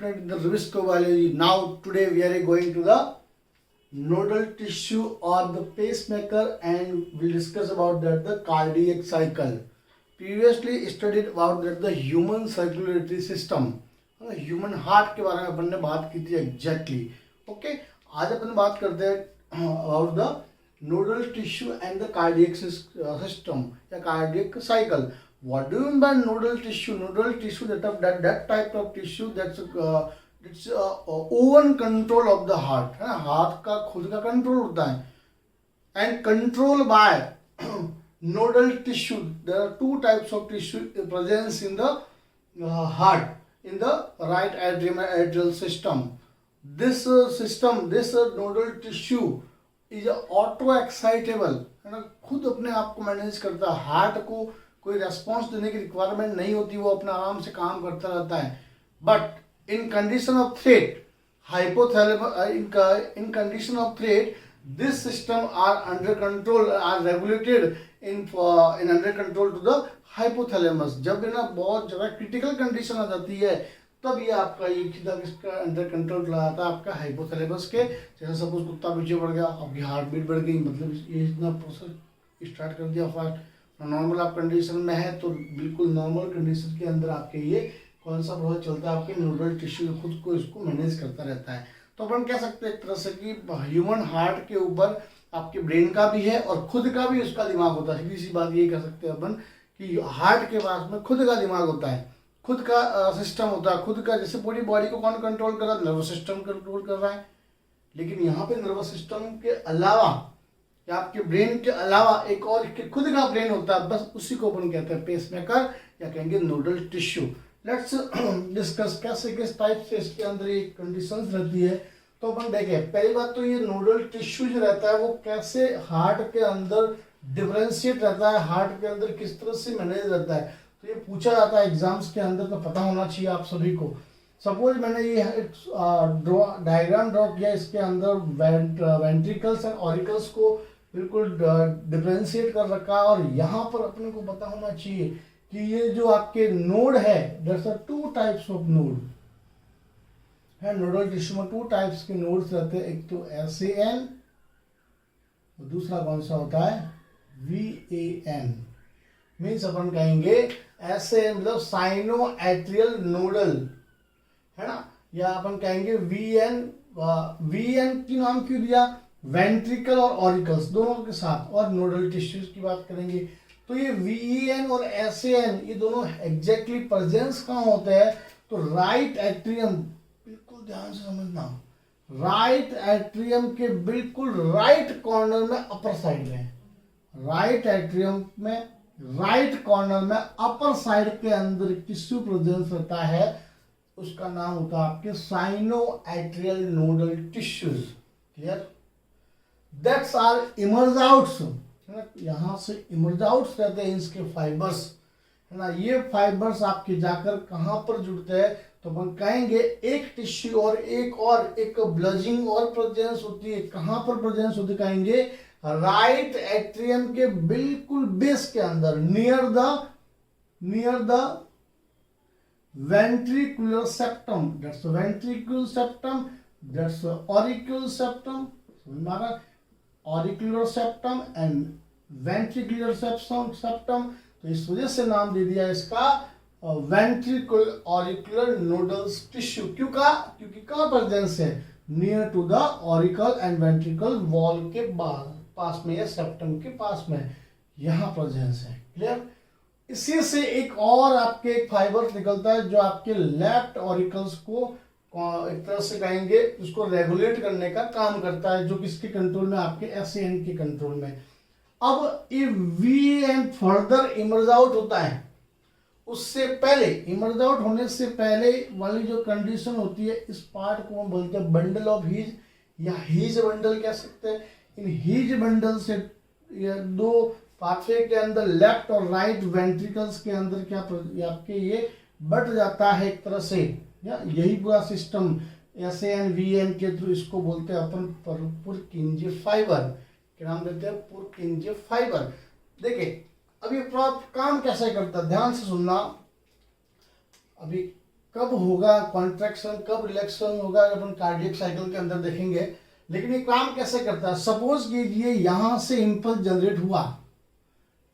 student in the Revisico biology. Now today we are going to the nodal tissue or the pacemaker, and we'll discuss about that the cardiac cycle. Previously studied about that the human circulatory system, human heart के बारे में अपन ने बात की थी exactly. Okay, आज अपन बात करते हैं about the nodal tissue and the cardiac system या cardiac cycle. What do you mean by nodal tissue? Nodal tissue, that type of tissue that's it's own control of the heart. है ना, heart का खुद का control होता है. And control by nodal tissue. There are two types of tissue presence in the heart, in the right atrium and atrial system. This system, this nodal tissue is auto excitable. है ना, खुद अपने आप को manage करता है. Heart को कोई रेस्पॉन्स देने की रिक्वायरमेंट नहीं होती, वो अपना आराम से काम करता रहता है. But in condition of threat, hypothalamus, in condition of threat, this system are under control, are regulated in under control to the hypothalamus. जब ना बहुत ज़्यादा क्रिटिकल कंडीशन आ जाती है तब ये आपका ये इसका अंडर कंट्रोल लाता है आपका हाइपोथैलेमस के. जैसे सपोज कुत्ता पीछे बढ़ गया, आपकी हार्ट बीट बढ़ गई, मतलब ये इतना प्रोसेस स्टार्ट कर दिया फास्ट. नॉर्मल आप कंडीशन में है तो बिल्कुल नॉर्मल कंडीशन के अंदर आपके ये कौन सा प्रोसेस चलता है, आपके नोडल टिश्यू खुद को इसको मैनेज करता रहता है. तो अपन कह सकते हैं एक तरह से कि ह्यूमन हार्ट के ऊपर आपके ब्रेन का भी है और खुद का भी उसका दिमाग होता है. सीधी सी बात ये कह सकते हैं अपन कि हार्ट के पास में खुद का दिमाग होता है, खुद का सिस्टम होता है, खुद का. जैसे पूरी बॉडी को कौन कंट्रोल कर रहा है? नर्वस सिस्टम कंट्रोल कर रहा है. लेकिन यहाँ पे नर्वस सिस्टम के अलावा या आपके ब्रेन के अलावा एक और खुद का ब्रेन होता है, बस उसी को अपन कहते हैं पेसमेकर या कहेंगे नोडल टिश्यू. लेट्स डिस्कस कैसे किस टाइप से इसके अंदर ये कंडीशंस रहती है. तो अपन देखें, पहली बात तो ये नोडल टिश्यू जो रहता है वो कैसे हार्ट के अंदर डिफरेंशिएट रहता है, हार्ट के अंदर किस तरह से मैनेज रहता है. तो ये पूछा जाता है एग्जाम्स के अंदर, तो पता होना चाहिए आप सभी को. सपोज मैंने ये डायग्राम ड्रॉ किया, इसके अंदर वेंट्रिकल्स एंड ऑरिकल्स को बिल्कुल डिफरेंशिएट कर रखा है. और यहाँ पर अपने को पता होना चाहिए कि ये जो आपके नोड है, there are two types of node है. नोडल टिश्यू में टू टाइप्स के नोड्स रहते हैं, एक तो SAN और दूसरा कौन सा होता है VAN. मीन्स अपन कहेंगे SAN मतलब साइनो एट्रियल नोडल है ना, या अपन कहेंगे VN की नाम क्यों दिया? वेंट्रिकल और ऑरिकल्स दोनों के साथ. और नोडल टिश्यूज की बात करेंगे तो ये VEN और SAN ये दोनों एग्जैक्टली प्रेजेंस कहाँ होते हैं? तो राइट एट्रियम, बिल्कुल ध्यान से समझना, राइट एट्रियम के बिल्कुल राइट कॉर्नर में अपर साइड में, राइट एट्रियम में राइट कॉर्नर में अपर साइड के अंदर टिश्यू प्रेजेंस रहता है, उसका नाम होता है आपके sino atrial nodal tissues. Clear? That's are emerge outs, है ना, यहाँ से इमर्ज आउट्स रहते हैं इसके फाइबर्स, है ना. ये फाइबर्स आपके जाकर कहाँ पर जुड़ते हैं? तो अपन कहेंगे एक टिश्यू और एक ब्लजिंग और प्रेजेंस होती है. कहाँ पर प्रेजेंस होती है? कहेंगे राइट एट्रियम के बिल्कुल बेस के अंदर, near the ventricular septum. That's the ventricular septum, that's the auricular septum. हमारा auricular septum and ventricular septum. तो इस वजह से नाम दे दिया इसका ventricular auricular nodal tissue. क्यों कहा? क्योंकि कहाँ प्रेजेंस है? Near to the auricle and ventricle wall के पास में या सेप्टम के पास में यहाँ प्रेजेंस है. क्लियर? इसी से एक और आपके एक फाइबर निकलता है जो आपके लेफ्ट ऑरिकल्स को एक तरह से कहेंगे उसको रेगुलेट करने का काम करता है, जो किसके कंट्रोल में? आपके SAN के कंट्रोल में. अब ये VAN फर्दर इमर्ज आउट होता है, उससे पहले, इमर्ज आउट होने से पहले वाली जो कंडीशन होती है, इस पार्ट को हम बोलते हैं बंडल ऑफ हीज या हीज बंडल कह सकते हैं. इन हीज बंडल से ये दो पाथवे के अंदर लेफ्ट और राइट वेंट्रिकल्स के अंदर क्या आपके ये बट जाता है एक तरह से, या यही पूरा सिस्टम SAN VAN के थ्रू. इसको बोलते हैं अपन पुरकिंजे फाइबर, क्या नाम देते हैं? पुरकिंजे फाइबर. देखिए अब ये काम कैसे करता है, ध्यान से सुनना. अभी कब होगा कॉन्ट्रैक्शन, कब रिलैक्सेशन होगा, अपन कार्डियक साइकिल के अंदर देखेंगे। लेकिन ये काम कैसे करता है, सपोज कीजिए यहाँ से इम्पल्स जनरेट हुआ,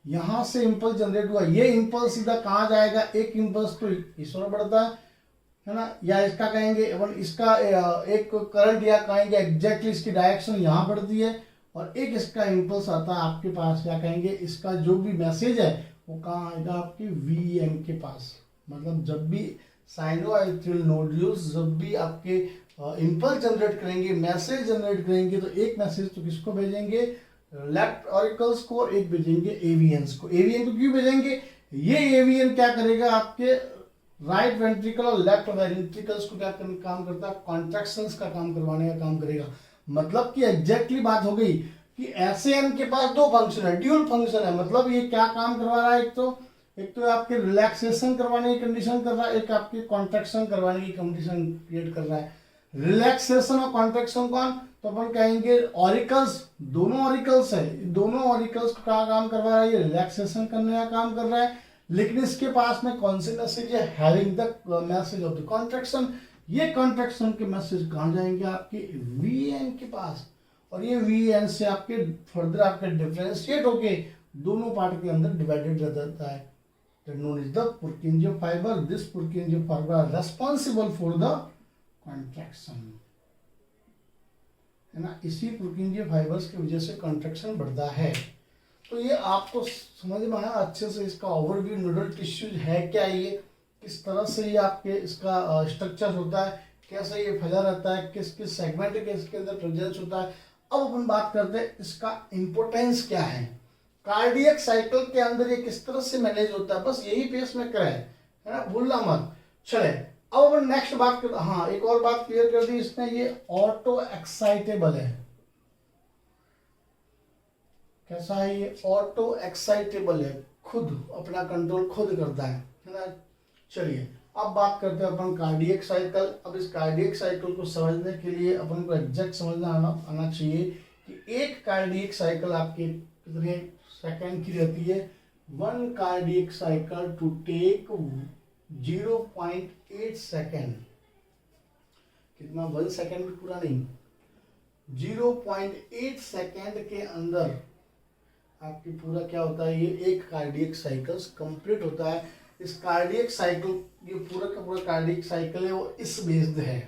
यहाँ से इम्पल्स जनरेट हुआ, ये इम्पल्स सीधा कहाँ जाएगा, एक इम्पल्स तो इस ओर बढ़ता है ना, या इसका कहेंगे अपन इसका एक करंट या कहेंगे एग्जैक्टली इसकी डायरेक्शन यहाँ बढ़ती है, और एक इसका इम्पल्स आता है आपके पास, क्या कहेंगे इसका जो भी मैसेज है वो कहाँ आएगा आपके वीएन के पास। मतलब जब भी साइनोइलेक्ट्रिकल नोड्यूल्स जब भी आपके इम्पल्स जनरेट करेंगे, मैसेज जनरेट करेंगे, तो एक मैसेज तो किसको भेजेंगे, लेफ्ट ऑरिकल्स को, एक भेजेंगे एवीएन्स को। एवीएन को क्यों भेजेंगे, ये एवीएन क्या करेगा आपके राइट वेंट्रिकल और लेफ्ट वेंट्रिकल्स को क्या काम करता है, कॉन्ट्रैक्शंस का काम करवाने का काम करेगा। मतलब कि एग्जैक्टली बात हो गई कि एसएन के पास दो फंक्शन है, ड्यूल फंक्शन है। मतलब ये क्या काम करवा रहा है, एक तो आपके रिलैक्सेशन करवाने की कंडीशन कर रहा है, एक आपकी कॉन्ट्रैक्शन करवाने की कंडीशन क्रिएट कर रहा है। रिलैक्सेशन और कॉन्ट्रैक्शन कौन, तो अपन कहेंगे ऑरिकल्स, दोनों ऑरिकल्स है, दोनों ऑरिकल्स का काम करवा रहा है, ये रिलैक्सेशन करने का काम कर रहा है। लेकिन इसके पास में कौन से मैसेज है, having the message of the contraction. ये कॉन्ट्रैक्शन के मैसेज कहाँ जाएंगे, आपके वीएन के पास, और ये वीएन से आपके फर्दर आपके डिफरेंशिएट होके दोनों पार्ट के अंदर डिवाइडेड रहता है। known as the Purkinje fiber. This Purkinje fiber are responsible for the contraction, है ना। इसी Purkinje fibers की वजह से contraction बढ़ता है। तो ये आपको समझ में आया अच्छे से, इसका ओवरव्यू, नोडल टिश्यूज है क्या, ये किस तरह से ये आपके इसका स्ट्रक्चर होता है, कैसे ये फैला रहता है, किस किस सेगमेंट के इसके अंदर प्रेजेंस होता है। अब अपन बात करते हैं इसका इम्पोर्टेंस क्या है, कार्डियक साइकिल के अंदर ये किस तरह से मैनेज होता है, बस यही पेस में है ना, भूलना मत। चले अब अपन नेक्स्ट बात कर, हाँ एक और बात क्लियर कर दी इसने, ये ऑटो एक्साइटेबल है। कैसा है ये, ऑटो एक्साइटेबल है, खुद अपना कंट्रोल खुद करता है ना। चलिए अब बात करते हैं अपन कार्डियक साइकिल। अब इस कार्डियक साइकिल को समझने के लिए अपन को एग्जैक्ट समझना आना चाहिए कि एक कार्डियक साइकिल आपके कितने सेकंड की रहती है। One cardiac cycle to take 0.8 second, कितना, 1 सेकेंड भी पूरा नहीं, 0.8 सेकेंड के अंदर आपकी पूरा क्या होता है, ये एक कार्डियक साइकिल्स कंप्लीट होता है। इस कार्डियक साइकिल, ये पूरा का पूरा कार्डियक साइकिल है वो इस बेस्ड है।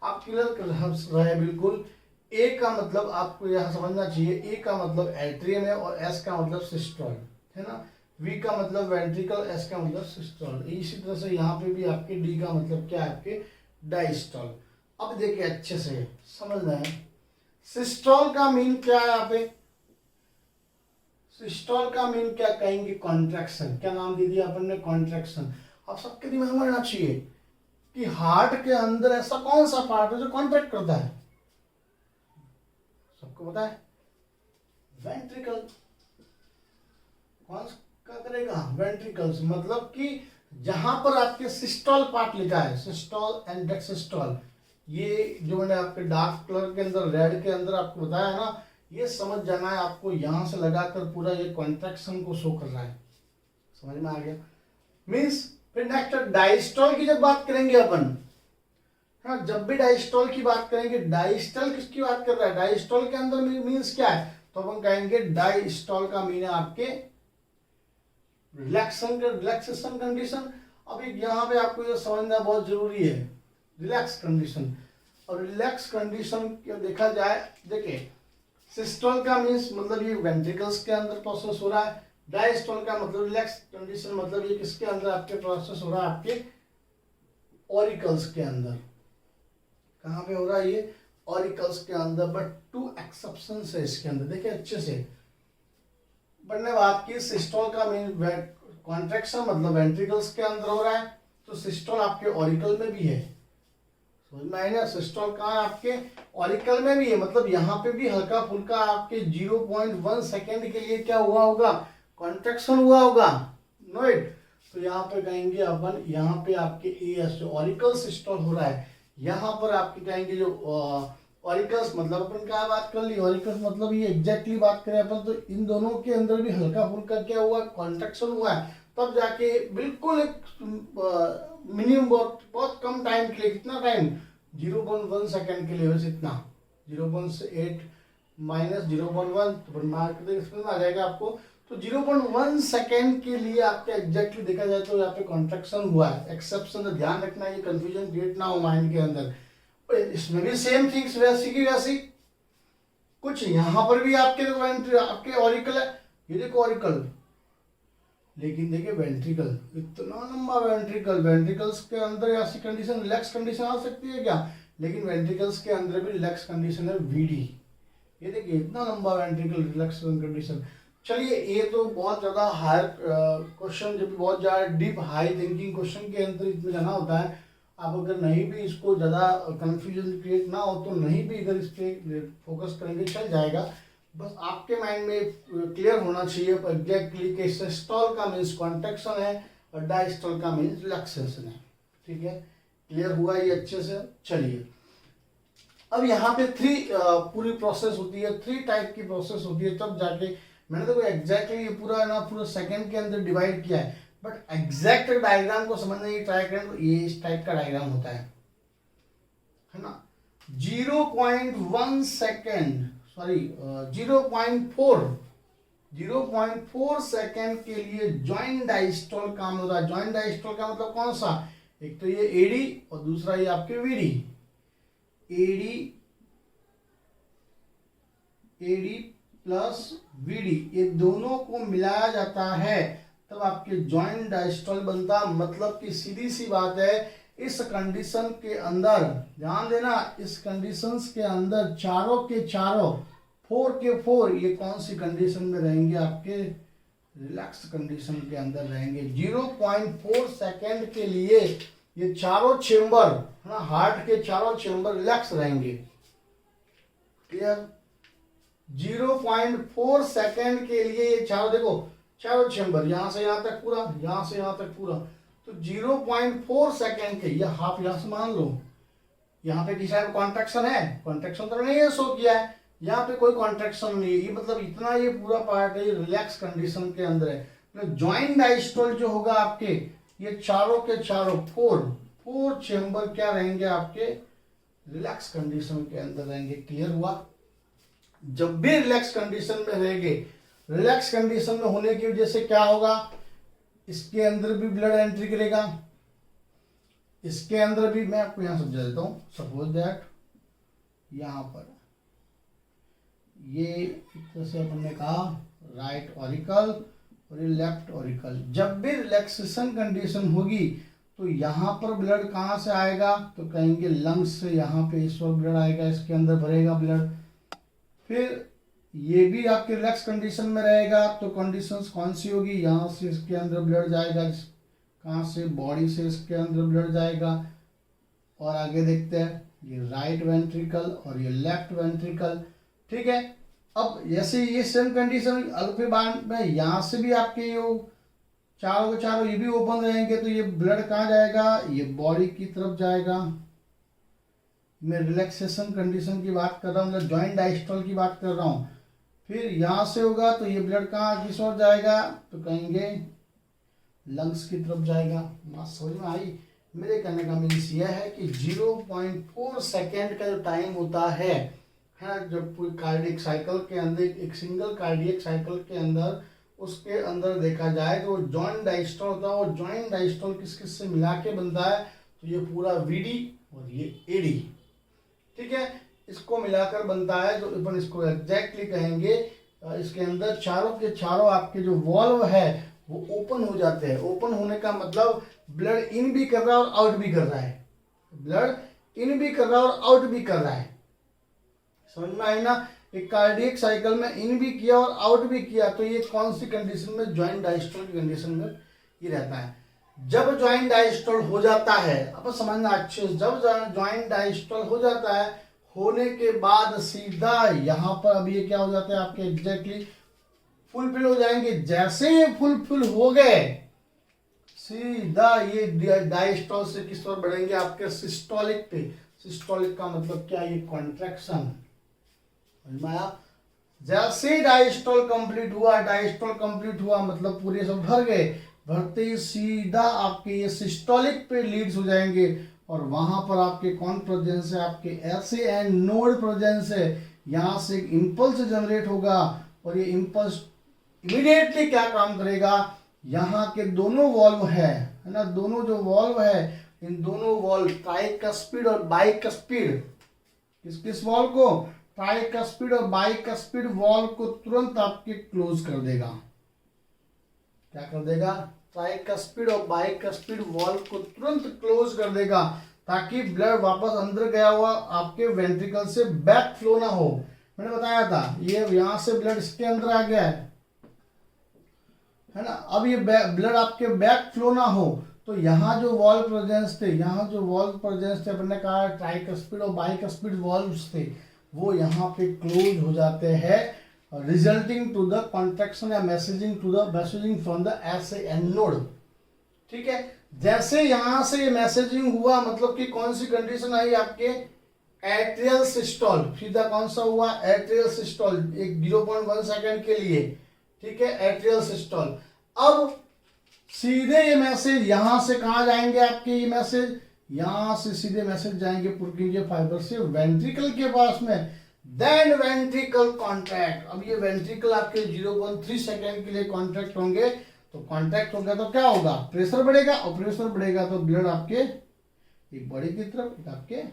आप क्लियर कर रहे हैं बिल्कुल। ए का मतलब आपको यहाँ समझना चाहिए, ए का मतलब एट्रियम है और एस का मतलब सिस्टोल है ना, वी का मतलब वेंट्रिकल, एस का मतलब सिस्टोल। इसी तरह से यहाँ पे भी आपके डी का मतलब क्या है, आपके डायस्टोल। अब देखिए अच्छे से समझना है, सिस्टोल का मीन क्या है, यहाँ पे सिस्टोल का मीन क्या कहेंगे, कॉन्ट्रैक्शन। क्या नाम दे दिया अपन ने, कॉन्ट्रैक्शन। अब सबके दिमाग में रहना चाहिए कि हार्ट के अंदर ऐसा कौन सा पार्ट है जो कॉन्ट्रैक्ट करता है, सबको पता है, वेंट्रिकल। कौन क्या करेगा, वेंट्रिकल्स। मतलब कि जहां पर आपके सिस्टोल पार्ट लिखा है, सिस्टोल एंड डेक्सिस्टोल, ये जो मैंने आपके डार्क कलर के अंदर, रेड के अंदर आपको बताया ना, ये समझ जाना है आपको, यहां से लगाकर पूरा ये कॉन्ट्रैक्शन को शो कर रहा है। समझ में आ गया, मीन्स। फिर नेक्स्ट डायस्टोल की जब बात करेंगे अपन, हाँ जब भी डायस्टोल की बात करेंगे, डायस्टोल किसकी बात कर रहा है, डायस्टोल के अंदर मीन्स क्या है, तो अपन कहेंगे डायस्टोल का मीन है आपके रिलैक्सेशन कंडीशन। अब यहाँ पे आपको ये समझना बहुत जरूरी है, रिलैक्स कंडीशन। और रिलैक्स कंडीशन देखा जाए, देखिए सिस्टोल का मीन्स मतलब ये वेंट्रिकल्स के अंदर प्रोसेस हो रहा है, डायस्टोल का मतलब रिलैक्स कंडीशन मतलब ये किसके अंदर आपके प्रोसेस हो रहा है, आपके ऑरिकल्स के अंदर। कहाँ पे हो रहा है ये, ऑरिकल्स के अंदर। बट 2 एक्सेप्शंस है इसके अंदर, देखिए अच्छे से बनने बात की। सिस्टोल का मीन कॉन्ट्रैक्शन मतलब वेंट्रिकल्स के अंदर हो रहा है, तो सिस्टोल आपके ऑरिकल में भी है। समझ में आया ना, सिस्टोल कहाँ है, आपके ऑरिकल में भी है। मतलब यहाँ पे भी हल्का फुल्का आपके 0.1 सेकेंड के लिए क्या हुआ होगा, कॉन्ट्रैक्शन हुआ होगा, नोट। तो यहाँ पे कहेंगे अपन, यहाँ पे आपके एएस जो ऑरिकल सिस्टोल हो रहा है, यहाँ पर आपके कहेंगे जो ऑरिकल्स, मतलब अपन क्या बात कर ली, ऑरिकल्स मतलब ये एग्जैक्टली बात करें अपन, तो इन दोनों के अंदर भी हल्का फुल्का क्या हुआ, कॉन्ट्रैक्शन हुआ है। तब जाके बिल्कुल एक मिनिमम बहुत कम टाइम के लिए, कितना टाइम 0.1 सेकेंड के लिए, बस इतना 0.8 माइनस 0.1 तो मार्क आ जाएगा आपको। तो 0.1 सेकेंड के लिए आपका एग्जैक्टली देखा जाए तो यहाँ पे कॉन्ट्रैक्शन हुआ है, एक्सेप्शन, ध्यान रखना ये कंफ्यूजन क्रिएट ना हो माइंड के अंदर। इसमें भी सेम थिंग्स वैसी की वैसी, कुछ यहाँ पर भी आपके ऑरिकल है, ये देखो ऑरिकल, लेकिन देखिए वेंट्रिकल, इतना लंबा वेंट्रिकल, वेंट्रिकल्स के अंदर ऐसी कंडीशन रिलैक्स कंडीशन आ सकती है क्या? लेकिन वेंट्रिकल्स के अंदर भी रिलैक्स कंडीशन है वीडी, ये देखिए इतना लंबा वेंट्रिकल रिलैक्स कंडीशन। चलिए ये तो बहुत ज़्यादा हायर क्वेश्चन, जब बहुत ज़्यादा डीप हाई थिंकिंग क्वेश्चन के अंदर इसमें जाना होता है। आप अगर नहीं भी इसको ज़्यादा कंफ्यूजन क्रिएट ना हो तो नहीं भी इधर इस पर फोकस करेंगे चल जाएगा, बस आपके माइंड में क्लियर होना चाहिए एग्जैक्टली कि सिस्टोल का मीन्स कॉन्ट्रैक्शन है और डायस्टोल का मीन्स रिलैक्सेशन है। ठीक है, क्लियर हुआ ये अच्छे से? चलिए अब यहाँ पे पूरी प्रोसेस होती है, 3 टाइप की प्रोसेस होती है, तब जाके मैंने तो एग्जैक्टली ये पूरा सेकंड के अंदर डिवाइड किया है, बट एग्जैक्ट डायग्राम को समझने की ट्राई करें तो ये इस टाइप का डायग्राम होता है ना। 0.1 सेकेंड, सॉरी 0.4 सेकेंड के लिए जॉइंट डायस्टोल काम होता है। जॉइंट डायस्टोल का मतलब कौन सा? एक तो ये एडी और दूसरा ये आपके वीडी। एडी प्लस वीडी, ये दोनों को मिलाया जाता है तब आपके जॉइंट डायस्टोल बनता। मतलब कि सीधी सी बात है, इस कंडीशन के अंदर ध्यान देना, इस कंडीशंस के अंदर चारों के चारों 4 के 4 ये कौन सी कंडीशन में रहेंगे? आपके रिलैक्स कंडीशन के अंदर रहेंगे। 0.4 सेकेंड के लिए ये चारों चेंबर है ना, हार्ट के चारों चेंबर रिलैक्स रहेंगे। क्लियर? 0.4 सेकेंड के लिए ये चारों, देखो चारों चेंबर यहां से यहां तक पूरा, यहां से यहां तक पूरा, तो 0.4 सेकेंड के, ये हाफ यहां से मान लो, यहाँ पे किसी टाइप कॉन्ट्रैक्शन है, कॉन्ट्रैक्शन तो नहीं है, शो किया है, यहाँ पे कोई कॉन्ट्रैक्शन नहीं है, ये मतलब इतना ये पूरा पार्ट है रिलैक्स कंडीशन के अंदर है। तो जॉइंट डायस्टोल जो होगा आपके, ये चारों के चारों 4 चेंबर क्या रहेंगे? आपके रिलैक्स कंडीशन के अंदर रहेंगे। क्लियर हुआ? जब भी रिलैक्स कंडीशन में रहेंगे, रिलैक्स कंडीशन में होने की वजह से क्या होगा? इसके अंदर भी ब्लड एंट्री करेगा, इसके अंदर भी, मैं आपको यहां समझा देता हूं। सपोज दैट यहां पर ये एक तरह से अपन ने कहा राइट ऑरिकल और ये लेफ्ट ऑरिकल, जब भी रिलैक्सेशन कंडीशन होगी तो यहाँ पर ब्लड कहाँ से आएगा? तो कहेंगे लंग्स से, यहाँ पे इस वक्त ब्लड आएगा, इसके अंदर भरेगा ब्लड। फिर ये भी आपके रिलैक्स कंडीशन में रहेगा, तो कंडीशंस कौन सी होगी? यहाँ से इसके अंदर ब्लड जाएगा, कहाँ से? बॉडी से इसके अंदर ब्लड जाएगा। और आगे देखते हैं, ये राइट वेंट्रिकल और ये लेफ्ट वेंट्रिकल। ठीक है, अब जैसे ये सेम कंडीशन अल्फे बांड में यहाँ से भी आपके ये चारों के चारों ये भी ओपन रहेंगे, तो ये ब्लड कहाँ जाएगा? ये बॉडी की तरफ जाएगा। मैं रिलैक्सेशन कंडीशन की बात कर रहा हूँ, मतलब जॉइंट डायस्टोल की बात कर रहा हूँ। फिर यहाँ से होगा तो ये ब्लड कहाँ किस ओर जाएगा? तो कहेंगे लंग्स की तरफ जाएगा। बात समझ में आई? मेरे कहने का मीन्स यह है कि 0.4 सेकेंड का जो टाइम होता है ना, जब पूरी कार्डियक साइकिल के अंदर, एक सिंगल कार्डियक साइकिल के अंदर, उसके अंदर देखा जाए तो जॉइंट डायस्टोल होता है। और जॉइंट डायस्टोल किस किस से मिला के बनता है? तो ये पूरा वीडी और ये एडी, ठीक है, इसको मिलाकर बनता है। तो अपन इसको एग्जैक्टली कहेंगे, इसके अंदर चारों के चारों आपके जो वॉल्व है वो ओपन हो जाते हैं। ओपन होने का मतलब ब्लड इन भी कर रहा है और आउट भी कर रहा है, ब्लड इन भी कर रहा है और आउट भी कर रहा है। समझ में आई ना? एक कार्डियक साइकिल में इन भी किया और आउट भी किया, तो ये कौन सी कंडीशन में? जॉइंट डायस्टोल की कंडीशन में ये रहता है। जब जॉइंट डायस्टोल हो जाता है, अब समझना अच्छे से, जब जॉइंट डायस्टोल हो जाता है, होने के बाद सीधा यहाँ पर अब ये क्या हो जाता है आपके एग्जैक्टली फुलफिल हो जाएंगे। जैसे ये फुलफिल हो गए, सीधा ये डायस्टोल से किस ओर बढ़ेंगे? आपके सिस्टोलिक पे। सिस्टोलिक का मतलब क्या? ये कॉन्ट्रैक्शन। जैसे डायस्टोल कंप्लीट हुआ, डायस्टोल कंप्लीट हुआ मतलब पूरे सब भर गए। बढ़ते ही सीधा आपके ये सिस्टोलिक पे लीड्स हो जाएंगे और वहां पर आपके कौन प्रेजेंस है, आपके एसए एंड नोड प्रेजेंस है। यहाँ से एक इम्पल्स जनरेट होगा और ये इम्पल्स इमीडिएटली क्या काम करेगा, यहाँ के दोनों वॉल्व है ना, दोनों जो वॉल्व है इन दोनों वॉल्व ट्राइकस्पिड और बाइकस्पिड, किस वॉल्व को, ट्राइकस्पिड और बाइकस्पिड वॉल्व को तुरंत आपके क्लोज कर देगा। क्या कर देगा, ट्राइकस्पिड और बाइकस्पिड वॉल्व को तुरंत क्लोज कर देगा ताकि ब्लड वापस अंदर गया हुआ आपके वेंट्रिकल से बैक फ्लो ना हो। मैंने बताया था ये यहां से ब्लड इसके अंदर आ गया है ना, अब ये ब्लड आपके बैक फ्लो ना हो तो यहाँ जो वॉल्व प्रेजेंस थे, यहाँ जो वॉल्व प्रेजेंस थे, अपने कहा ट्राइकस्पिड और बाइकस्पिड वॉल्व्स थे, वो यहाँ पे क्लोज हो जाते हैं, रिजल्टिंग टू द कॉन्ट्रैक्शन या messaging from the SA node. ठीक है, जैसे यहां से ये मैसेजिंग हुआ मतलब कि कौन सी कंडीशन आई आपके, एट्रियल सिस्टोल, सीधा कौन सा हुआ, एट्रियल सिस्टोल, एक 0.1 सेकेंड के लिए। ठीक है, एट्रियल सिस्टोल। अब सीधे ये मैसेज यहां से कहा जाएंगे आपके, ये मैसेज यहां से सीधे मैसेज जाएंगे पुर्किंजे फाइबर से वेंट्रिकल के पास में, देन वेंट्रिकल कॉन्ट्रैक्ट। अब ये वेंट्रिकल आपके 0.3 सेकेंड के लिए कॉन्ट्रैक्ट होंगे, तो कॉन्ट्रैक्ट हो गया तो क्या होगा, प्रेशर बढ़ेगा, और प्रेशर बढ़ेगा तो ब्लड आपके एक बॉडी की तरफ, एक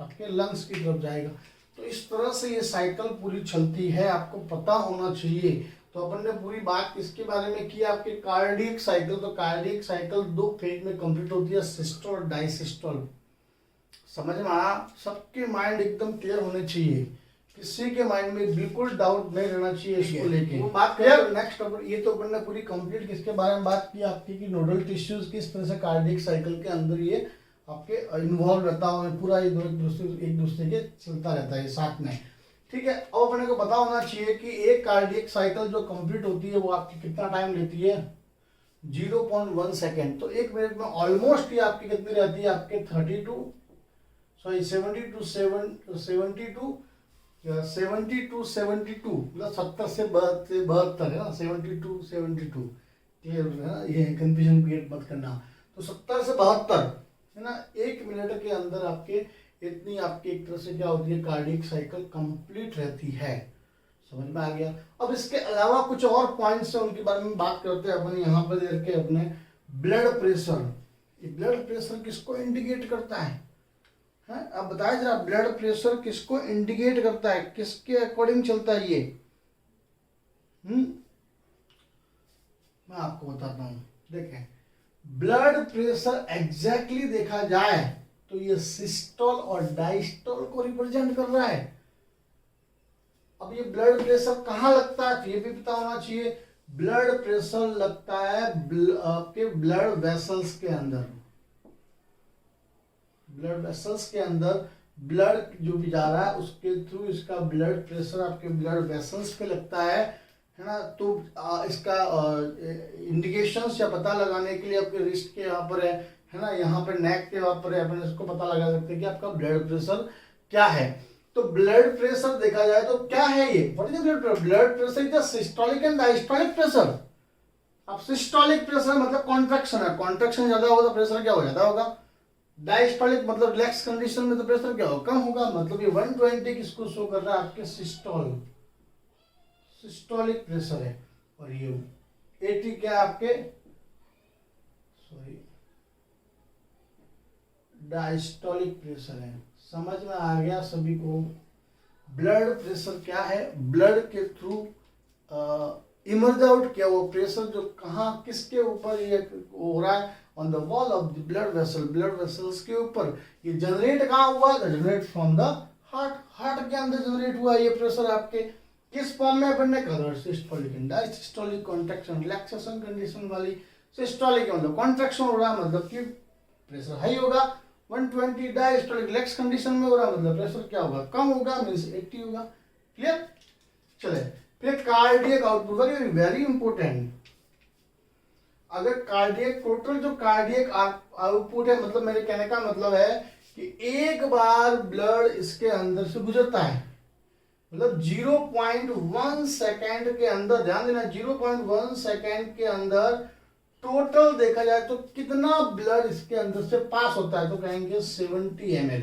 आपके लंग्स की तरफ जाएगा। तो इस तरह से ये साइकिल पूरी चलती है, आपको पता होना चाहिए। तो अपन ने पूरी बात किसके बारे में की, आपके कार्डियक साइकिल। तो कार्डियक साइकिल 2 फेज में कंप्लीट होती है, सिस्टोल और डायसिस्टोल। समझ में आया, सबके माइंड एकदम क्लियर होने चाहिए, किसी के माइंड में बिल्कुल डाउट नहीं रहना चाहिए इसको लेके। बात करें नेक्स्ट, ये तो अपन ने पूरी कंप्लीट किसके बारे में बात की आपकी, कि नोडल टिश्यूज किस तरह से कार्डियक साइकिल के अंदर ये आपके इन्वॉल्व रहता है, पूरा एक दूसरे के चलता रहता है साथ में। ठीक है, अब अपने को पता होना चाहिए कि एक कार्डियक साइकिल जो कंप्लीट होती है वो आपकी कितना टाइम लेती है, 0.1 सेकेंड। तो 1 मिनट में ऑलमोस्ट ये आपकी कितनी रहती है, आपके 70 to 72 मतलब 70 से 72 है ना, 70 to 72 क्लियर है ना, ये कंफ्यूजन क्रिएट मत करना। तो 70 से 72 है ना, 1 मिनट के अंदर आपके इतनी आपकी एक तरह से क्या होती है, कार्डियक साइकिल कंप्लीट रहती है। समझ में आ गया। अब इसके अलावा कुछ और पॉइंट्स है, उनके बारे में बात करते हैं अपन यहाँ पर देख के। अपने ब्लड प्रेशर, ये ब्लड प्रेशर किसको इंडिकेट करता है, अब बताया जरा, ब्लड प्रेशर किसको इंडिकेट करता है, किसके अकॉर्डिंग चलता है ये, मैं आपको बताता हूं। देखें, ब्लड प्रेशर एग्जैक्टली देखा जाए तो ये सिस्टोल और डायस्टोल को रिप्रेजेंट कर रहा है। अब ये ब्लड प्रेशर कहाँ लगता है ये भी पता होना चाहिए। ब्लड प्रेशर लगता है आपके ब्लड वेसल्स के अंदर, ब्लड वेसल्स के अंदर ब्लड जो भी जा रहा है उसके थ्रू इसका ब्लड प्रेशर आपके ब्लड वेसल्स पे लगता है ना। तो इसका इंडिकेशंस या पता लगाने के लिए आपके रिस्ट के यहाँ पर है ना, यहाँ पर नेक के यहाँ पर है, अपन इसको पता लगा सकते हैं कि आपका ब्लड प्रेशर क्या है। तो ब्लड प्रेशर देखा जाए तो क्या है ये, what is blood pressure, blood pressure is the systolic and diastolic pressure. अब सिस्टोलिक प्रेशर मतलब कॉन्ट्रैक्शन है, कॉन्ट्रैक्शन ज्यादा होगा तो प्रेशर क्या हो जाता होगा, डायस्टोलिक मतलब रिलैक्स कंडीशन में तो प्रेशर क्या होगा, कम होगा। मतलब ये 120 किसको शो कर रहा है, आपके सिस्टोलिक प्रेशर है। और ये 80 क्या आपके डायस्टोलिक प्रेशर है। समझ में आ गया सभी को। ब्लड प्रेशर क्या है, ब्लड के थ्रू इमर्ज आउट किया वो प्रेशर जो कहाँ किसके ऊपर ये हो रहा है, on the wall of the blood vessel, blood vessels के ऊपर। ये जनरेट कहाँ हुआ, generate from the heart, heart के अंदर जनरेट हुआ ये प्रेशर आपके किस फॉर्म में अपन ने कहा, systolic and diastolic contraction relaxation condition वाली। सिस्टोलिक मतलब कॉन्ट्रैक्शन हो रहा है मतलब कि प्रेशर हाई होगा, 120 डायस्टोलिक रिलैक्स कंडीशन में हो रहा है मतलब प्रेशर क्या होगा, कम होगा, मींस 80 होगा। क्लियर। चले फिर cardiac output, very very important. अगर कार्डियक टोटल जो कार्डियक आउटपुट है, मतलब मेरे कहने का मतलब है कि एक बार ब्लड इसके अंदर से गुजरता है, मतलब 0.1 सेकेंड के अंदर, ध्यान देना 0.1 सेकेंड के अंदर टोटल देखा जाए तो कितना ब्लड इसके अंदर से पास होता है, तो कहेंगे 70 ml।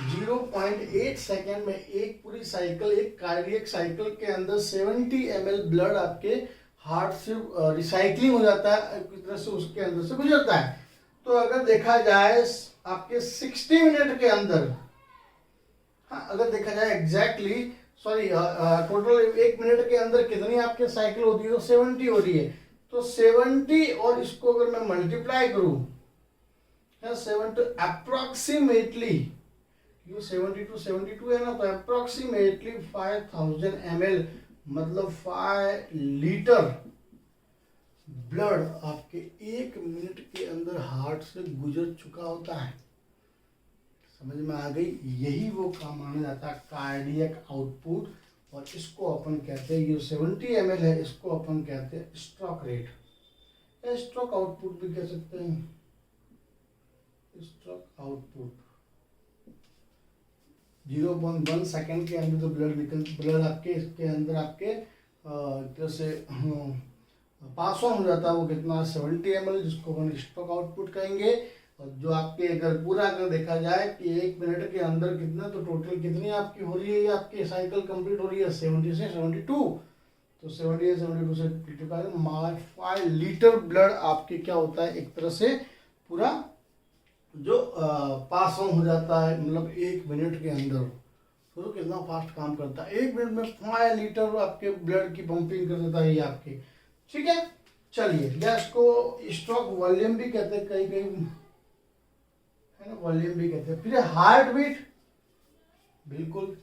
0.8 सेकेंड में एक पूरी साइकिल, एक कार्डियक साइकिल के अंदर 70 ml ब्लड आपके हार्ट से रिसाइकलिंग हो जाता है, एक तरह से उसके अंदर से गुजरता है। तो अगर देखा जाए आपके 60 मिनट के अंदर, हाँ अगर देखा जाए एग्जैक्टली टोटल 1 मिनट के अंदर कितनी आपके साइकिल होती है, तो 70 हो रही है। तो 70 और इसको अगर मैं मल्टीप्लाई करूं, 70 अप्रोक्सीमेटली, ये 72 72 है ना, तो अप्रोक्सीमेटली 5000 ml मतलब 5 लीटर ब्लड आपके 1 मिनट के अंदर हार्ट से गुजर चुका होता है। समझ में आ गई? यही वो काम माना जाता है कार्डियक आउटपुट, और इसको अपन कहते हैं, ये 70 ml है, इसको अपन कहते हैं स्ट्रोक रेट, स्ट्रोक आउटपुट भी कह सकते हैं, स्ट्रोक आउटपुट। 0.1 सेकेंड के अंदर तो ब्लड आपके इसके अंदर आपके तरह से पास ऑन हो जाता है, वो कितना 70 ml, जिसको अपन स्ट्रोक आउटपुट कहेंगे। और जो आपके अगर पूरा अगर देखा जाए कि 1 मिनट के अंदर कितना, तो टोटल कितनी आपकी हो रही है, ये आपकी साइकिल कंप्लीट हो रही है 70 से 72, तो 70 से 72 से 5 लीटर ब्लड आपके क्या होता है, एक तरह से पूरा जो पास ऑन हो जाता है, मतलब 1 मिनट के अंदर। तो कितना फास्ट काम करता है, 1 मिनट में 5 लीटर आपके ब्लड की पंपिंग कर देता है ये आपके। ठीक है, चलिए, या इसको स्ट्रोक वॉल्यूम भी कहते हैं, कहीं कहीं है ना, वॉल्यूम भी कहते हैं। फिर हार्ट बीट, बिल्कुल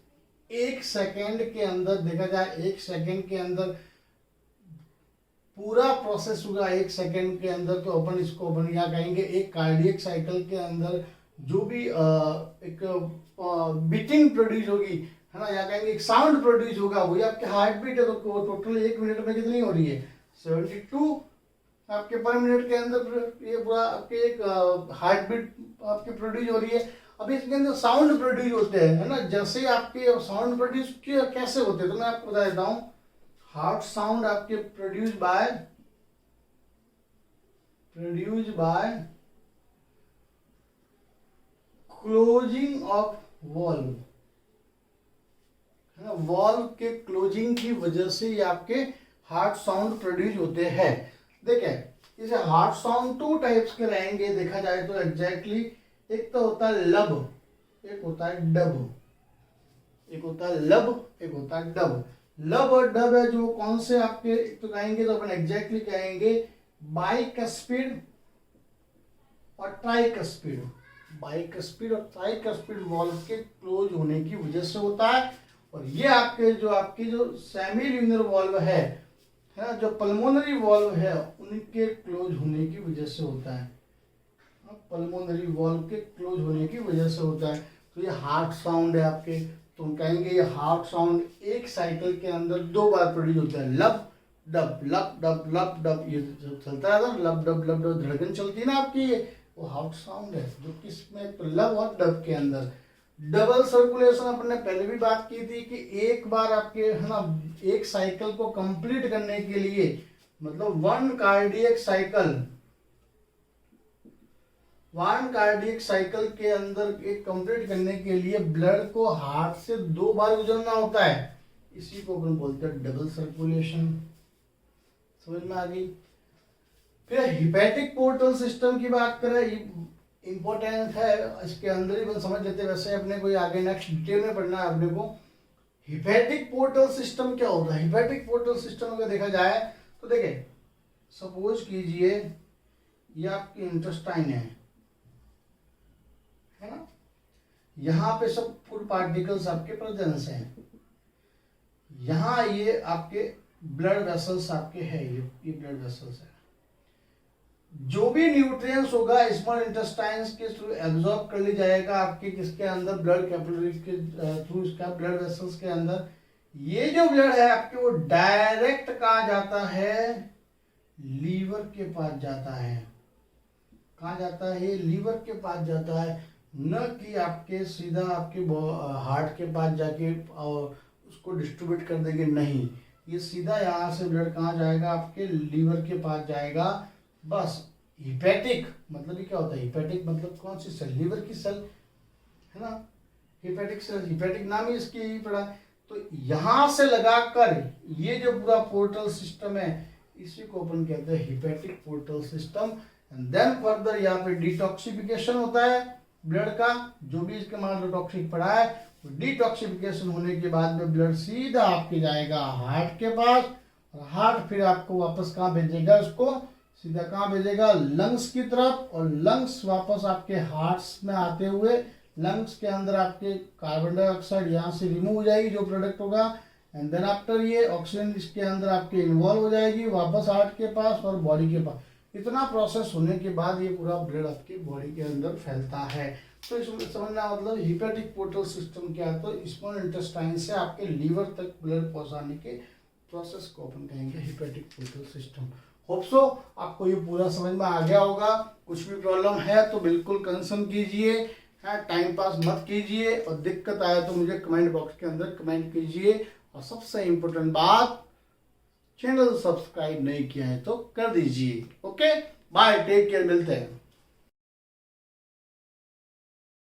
1 सेकेंड के अंदर देखा जाए, 1 सेकेंड के अंदर पूरा प्रोसेस होगा 1 सेकेंड के अंदर, तो अपन इसको अपन क्या कहेंगे, एक कार्डियक साइकिल के अंदर जो भी एक बीटिंग प्रोड्यूस होगी, है ना, या कहेंगे एक साउंड प्रोड्यूस होगा, वही आपके हार्ट बीट है। तो टोटल 1 मिनट में कितनी हो रही है, 72 आपके पर मिनट के अंदर, ये पूरा आपके एक हार्ट बीट आपके प्रोड्यूस हो रही है। अब इसके अंदर साउंड प्रोड्यूस होते हैं, है ना, जैसे आपके साउंड प्रोड्यूस कैसे होते हैं, तो मैं आपको बता देता हूँ। हार्ट साउंड आपके produce by closing of valve, है ना, वॉल्व के क्लोजिंग की वजह से ये आपके हार्ट साउंड प्रोड्यूस होते हैं। देखिए, इसे हार्ट साउंड 2 टाइप्स के रहेंगे देखा जाए तो एग्जैक्टली। एक तो होता है लब, एक होता है डब। एक होता है लब, एक होता है डब। लब और डब है जो कौन से आपके, तो कहेंगे तो अपन एग्जैक्टली कहेंगे बाइकस्पिड और ट्राइकस्पिड। बाइकस्पिड और ट्राइकस्पिड वॉल्व के क्लोज होने की वजह से होता है। और ये आपकी जो सेमी ल्यूनर वॉल्व है ना, जो पल्मोनरी वॉल्व है, उनके क्लोज होने की वजह से होता है। पल्मोनरी वॉल्व के क्लोज होने की वजह से होता है। तो ये हार्ट साउंड है आपके, तो हम कहेंगे ये हार्ट साउंड एक साइकिल के अंदर 2 बार प्रोड्यूस होता है, लब डब लब डब लब डब, ये चलता है ना, लब डब धड़कन चलती है ना आपकी, वो हार्ट साउंड है। जो किसमें, तो लब और डब के अंदर। डबल सर्कुलेशन अपन ने पहले भी बात की थी कि एक बार आपके, है ना, एक साइकिल को कंप्लीट करने के लिए, मतलब 1 कार्डियक साइकिल के अंदर एक कंप्लीट करने के लिए ब्लड को हार्ट से 2 बार गुजरना होता है। इसी को अपन बोलते हैं डबल सर्कुलेशन। समझ में आ गई? फिर हिपैटिक पोर्टल सिस्टम की बात करें, इंपॉर्टेंट है, इसके अंदर ही समझ लेते हैं, वैसे अपने को आगे नेक्स्ट डिटेल में पढ़ना है अपने को। हिपैटिक पोर्टल सिस्टम क्या होता है? हिपैटिक पोर्टल सिस्टम अगर देखा जाए तो देखिए, सपोज कीजिए ये आपकी इंटेस्टाइन है ना, यहाँ पे सब फूड पार्टिकल्स आपके प्रेजेंस हैं, यहाँ ये आपके ब्लड वेसल्स आपके है, ये ब्लड वेसल्स है। जो भी न्यूट्रिएंट्स होगा स्मॉल इंटेस्टाइन्स के थ्रू एब्जॉर्ब कर ली जाएगा आपके किसके अंदर, ब्लड कैपिलरीज के थ्रू, इसका ब्लड वेसल्स के अंदर। ये जो ब्लड है आपके, वो डायरेक्ट कहाँ जाता है, लीवर के पास जाता है। कहाँ जाता है? लीवर के पास जाता है, न कि आपके सीधा आपके हार्ट के पास जाके और उसको डिस्ट्रीब्यूट कर देंगे, नहीं। ये सीधा यहाँ से ब्लड कहाँ जाएगा, आपके लीवर के पास जाएगा। बस हिपैटिक मतलब ये क्या होता है, हिपैटिक मतलब कौन सी सेल, लीवर की सेल है ना, हिपैटिक सेल, हिपैटिक नाम ही इसकी यही पड़ा है। तो यहाँ से लगाकर ये जो पूरा पोर्टल सिस्टम है इसी को अपन कहते हैं hepatic portal system. And then further यहाँ पे डिटॉक्सिफिकेशन होता है ब्लड का, जो भी इसके मान लो टॉक्सिक पड़ा है, डिटॉक्सिफिकेशन होने के बाद में ब्लड सीधा आपके जाएगा हार्ट के पास, और हार्ट फिर आपको वापस कहाँ भेजेगा, उसको सीधा कहाँ भेजेगा, लंग्स की तरफ, और लंग्स वापस आपके हार्ट्स में आते हुए लंग्स के अंदर आपके कार्बन डाइऑक्साइड यहाँ से रिमूव हो जाएगी जो प्रोडक्ट होगा, एंड देन आफ्टर ये ऑक्सीजन इसके अंदर आपके इन्वॉल्व हो जाएगी वापस हार्ट के पास और बॉडी के पास। इतना प्रोसेस होने के बाद ये पूरा ब्लड आपकी बॉडी के अंदर फैलता है। तो इसमें समझना मतलब हिपैटिक पोर्टल सिस्टम क्या है, तो स्मॉल इंटेस्टाइन से आपके लीवर तक ब्लड पहुंचाने के प्रोसेस को अपन कहेंगे hepatic portal system. Hope so आपको ये पूरा समझ में आ गया होगा। कुछ भी प्रॉब्लम है तो बिल्कुल कंसर्न कीजिए, टाइम पास मत कीजिए, और दिक्कत आए तो मुझे कमेंट बॉक्स के अंदर कमेंट कीजिए। और सबसे इम्पोर्टेंट बात, चैनल सब्सक्राइब नहीं किया है तो कर दीजिए। ओके बाय, टेक केयर, मिलते हैं।